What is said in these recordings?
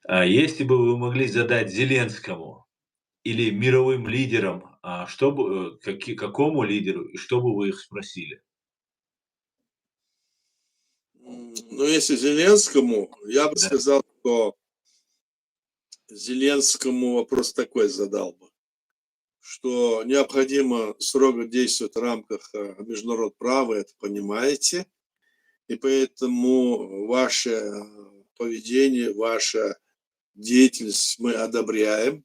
А если бы вы могли задать Зеленскому или мировым лидерам, что бы, какому лидеру и что бы вы их спросили? Ну, если Зеленскому, я бы Да, сказал, что Зеленскому вопрос такой задал бы, что необходимо строго действовать в рамках международного права, это понимаете, и поэтому ваше поведение, ваша деятельность мы одобряем.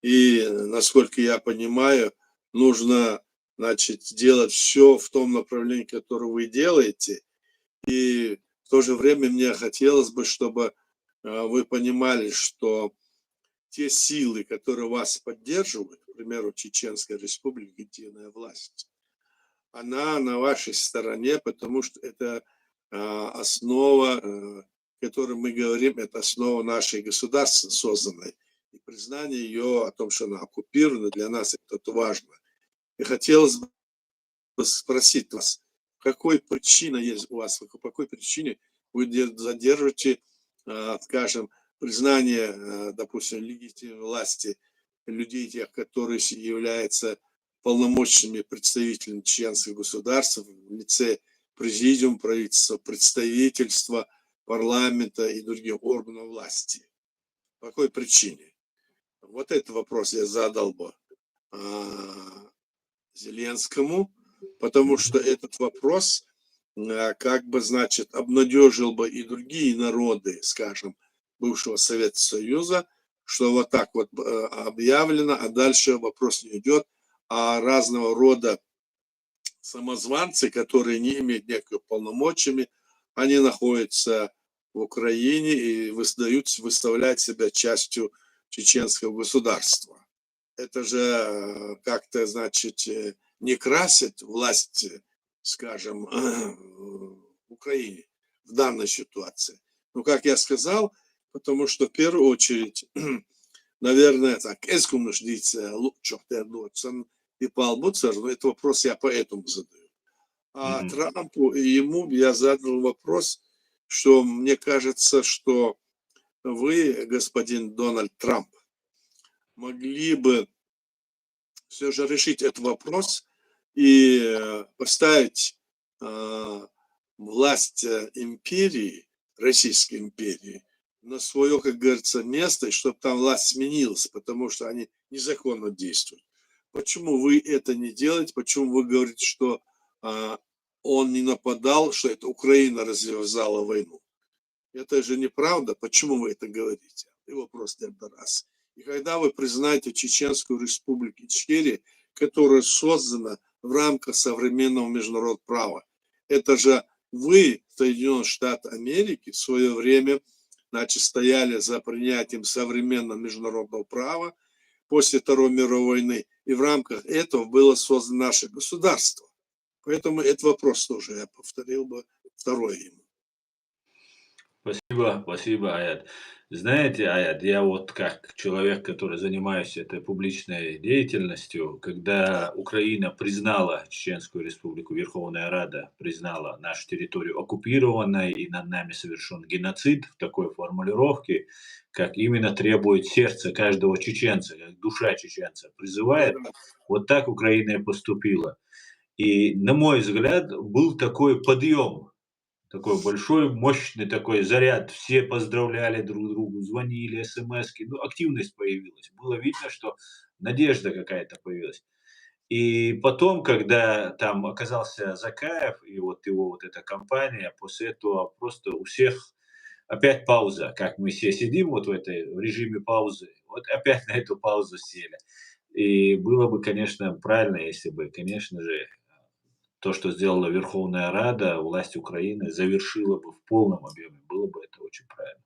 И, насколько я понимаю, нужно, значит, делать все в том направлении, которое вы делаете. И в то же время мне хотелось бы, чтобы вы понимали, что те силы, которые вас поддерживают, к примеру, Чеченская республика, единая власть, она на вашей стороне, потому что это основа, о которой мы говорим, это основа нашей государства созданной. И признание ее о том, что она оккупирована, для нас это важно. И хотелось бы спросить вас, какой причина есть у вас, по какой причине вы задерживаете, скажем, признание, допустим, легитимной власти людей, тех, которые являются полномочными представителями членского государства в лице президиума правительства, представительства, парламента и других органов власти. По какой причине? Вот этот вопрос я задал бы Зеленскому, потому мгм. что этот вопрос как бы, значит, обнадежил бы и другие народы, скажем, бывшего Советского Союза, что вот так вот объявлено, а дальше вопрос не идет, а разного рода самозванцы, которые не имеют никаких полномочиями, они находятся в Украине и выставляют себя частью чеченского государства. Это же как-то, значит, не красит власть, скажем, в Украине в данной ситуации. Ну, как я сказал, потому что в первую очередь, наверное, так, эску нуждится лучше и Палбуцер, но это вопрос я поэтому задаю. А Мгм. Трампу и ему я задал вопрос, что мне кажется, что вы, господин Дональд Трамп, могли бы все же решить этот вопрос и поставить власть империи, Российской империи, на свое, как говорится, место, и чтобы там власть сменилась, потому что они незаконно действуют. Почему вы это не делаете? Почему вы говорите, что а, он не нападал, что это Украина развязала войну? Это же неправда. Почему вы это говорите? И вопрос тогда раз. И когда вы признаете Чеченскую республику Ичкерия, которая создана в рамках современного международного права, это же вы, Соединенные Штаты Америки, в свое время, значит, стояли за принятием современного международного права после Второй мировой войны, и в рамках этого было создано наше государство. Поэтому этот вопрос тоже я повторил бы второй ему. Спасибо, спасибо, Аят. Знаете, Аят, я вот как человек, который занимаюсь этой публичной деятельностью, Да, когда Украина признала Чеченскую Республику, Верховная Рада признала нашу территорию оккупированной и над нами совершен геноцид в такой формулировке, как именно требует сердце каждого чеченца, как душа чеченца призывает, да, вот так Украина и поступила. И, на мой взгляд, был такой подъем. Такой большой, мощный такой заряд. Все поздравляли друг другу, звонили, смски. Ну, активность появилась. Было видно, что надежда какая-то появилась. И потом, когда там оказался Закаев и вот его вот эта компания, после этого просто у всех опять пауза. Как мы все сидим вот в режиме паузы, вот опять на эту паузу сели. И было бы, конечно, правильно, если бы, конечно же, то, что сделала Верховная Рада, власть Украины, завершила бы в полном объеме. Было бы это очень правильно.